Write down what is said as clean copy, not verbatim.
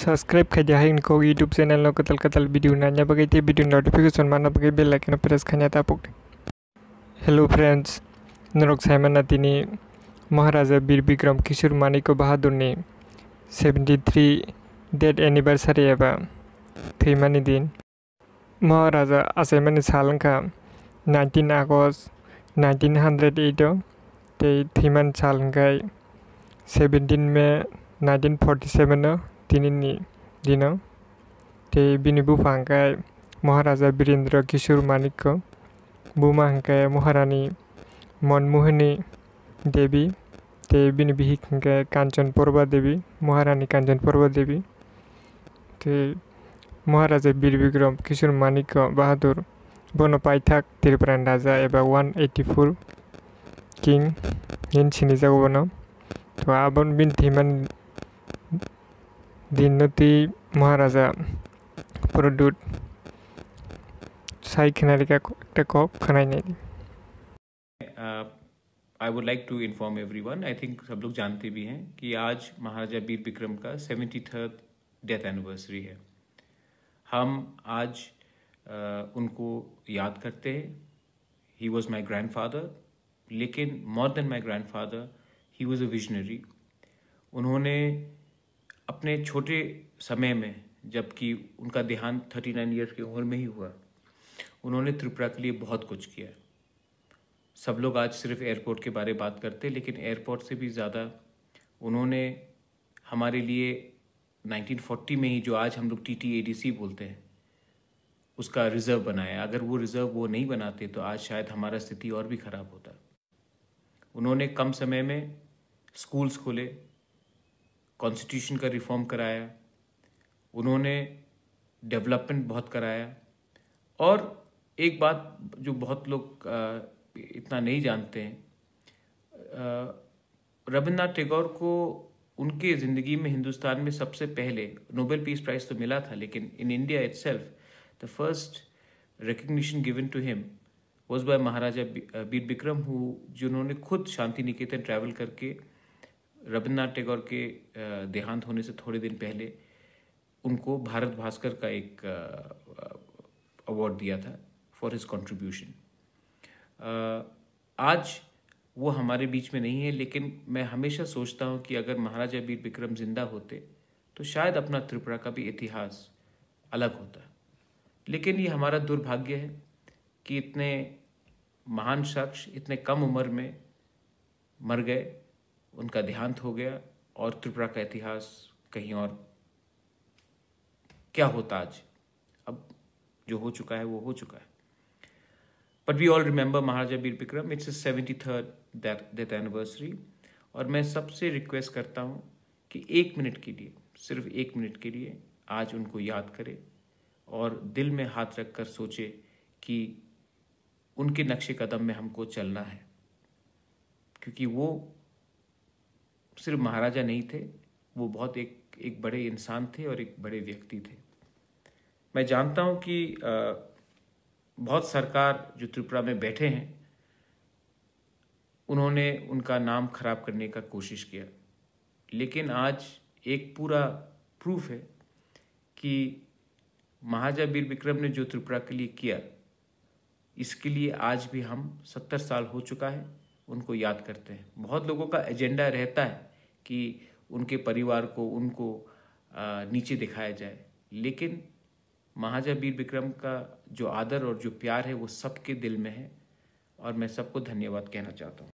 Subscribe kanya ko YouTube channel no katal video nanya bagai te video notification mana bagai bell icon press kanya tapuk. Hello friends, Norok Simon Natini Maharaja Bir Bikram Kishore Maniko Bahadur ne 73 death anniversary eba Thimani din Maharaja Asemani Salanka 19 August 1908 te Thiman Salankai 17 May 1947 tinini dino te bini bufangkai Maharaja Birendra Kishore Manikko buma hangkai Maharani Monmohani Devi te bini bihik hangkai Kanchan Porba Devi Maharani Kanchan Porba Devi te Maharaja Bir Bikram Kishore Manikko Bahadur Bono Paithak Tirupran Raja eba 184 King nin sinijago bono to abon bin thiman Dinoti Maharaja Produt Sai Khanarika Takop Khanai I would like to inform everyone, I think सब लोग जानते भी हैं कि आज महाराजा बीर विक्रम का 73rd death anniversary है। हम आज उनको याद करते हैं। He was my grandfather, लेकिन more than my grandfather, he was a visionary. उन्होंने अपने छोटे समय में, जबकि उनका देहांत 39 ईयर्स की उम्र में ही हुआ, उन्होंने त्रिपुरा के लिए बहुत कुछ किया। सब लोग आज सिर्फ एयरपोर्ट के बारे में बात करते हैं, लेकिन एयरपोर्ट से भी ज़्यादा उन्होंने हमारे लिए 1940 में ही जो आज हम लोग TTADC बोलते हैं उसका रिज़र्व बनाया। अगर वो रिज़र्व वो नहीं बनाते तो आज शायद हमारा स्थिति और भी ख़राब होता। उन्होंने कम समय में स्कूल्स खोले, कॉन्स्टिट्यूशन का रिफॉर्म कराया, उन्होंने डेवलपमेंट बहुत कराया। और एक बात जो बहुत लोग इतना नहीं जानते हैं, रविन्द्रनाथ टैगोर को उनके ज़िंदगी में हिंदुस्तान में सबसे पहले नोबेल पीस प्राइज़ तो मिला था, लेकिन in India itself the first recognition given to him was by Maharaja Bir Vikram, जिन्होंने खुद शांति निकेतन ट्रैवल करके रविन्द्रनाथ टैगोर के देहांत होने से थोड़े दिन पहले उनको भारत भास्कर का एक अवार्ड दिया था फॉर हिज कंट्रीब्यूशन। आज वो हमारे बीच में नहीं है, लेकिन मैं हमेशा सोचता हूँ कि अगर महाराजा बीर विक्रम जिंदा होते तो शायद अपना त्रिपुरा का भी इतिहास अलग होता। लेकिन ये हमारा दुर्भाग्य है कि इतने महान शख्स इतने कम उम्र में मर गए, उनका देहांत हो गया और त्रिपुरा का इतिहास कहीं और। क्या होता आज? अब जो हो चुका है वो हो चुका है। But we all remember Maharaja Bir Bikram, it's 73rd death anniversary. और मैं सबसे रिक्वेस्ट करता हूँ कि 1 मिनट के लिए, सिर्फ 1 मिनट के लिए आज उनको याद करें और दिल में हाथ रख कर सोचे कि उनके नक्शे कदम में हमको चलना है, क्योंकि वो सिर्फ महाराजा नहीं थे, वो बहुत एक बड़े इंसान थे और एक बड़े व्यक्ति थे। मैं जानता हूं कि बहुत सरकार जो त्रिपुरा में बैठे हैं उन्होंने उनका नाम खराब करने का कोशिश किया, लेकिन आज एक पूरा प्रूफ है कि महाराजा बीर विक्रम ने जो त्रिपुरा के लिए किया, इसके लिए आज भी हम 70 साल हो चुका है उनको याद करते हैं। बहुत लोगों का एजेंडा रहता है कि उनके परिवार को, उनको नीचे दिखाया जाए, लेकिन महाराजा बीर विक्रम का जो आदर और जो प्यार है वो सबके दिल में है। और मैं सबको धन्यवाद कहना चाहता हूँ।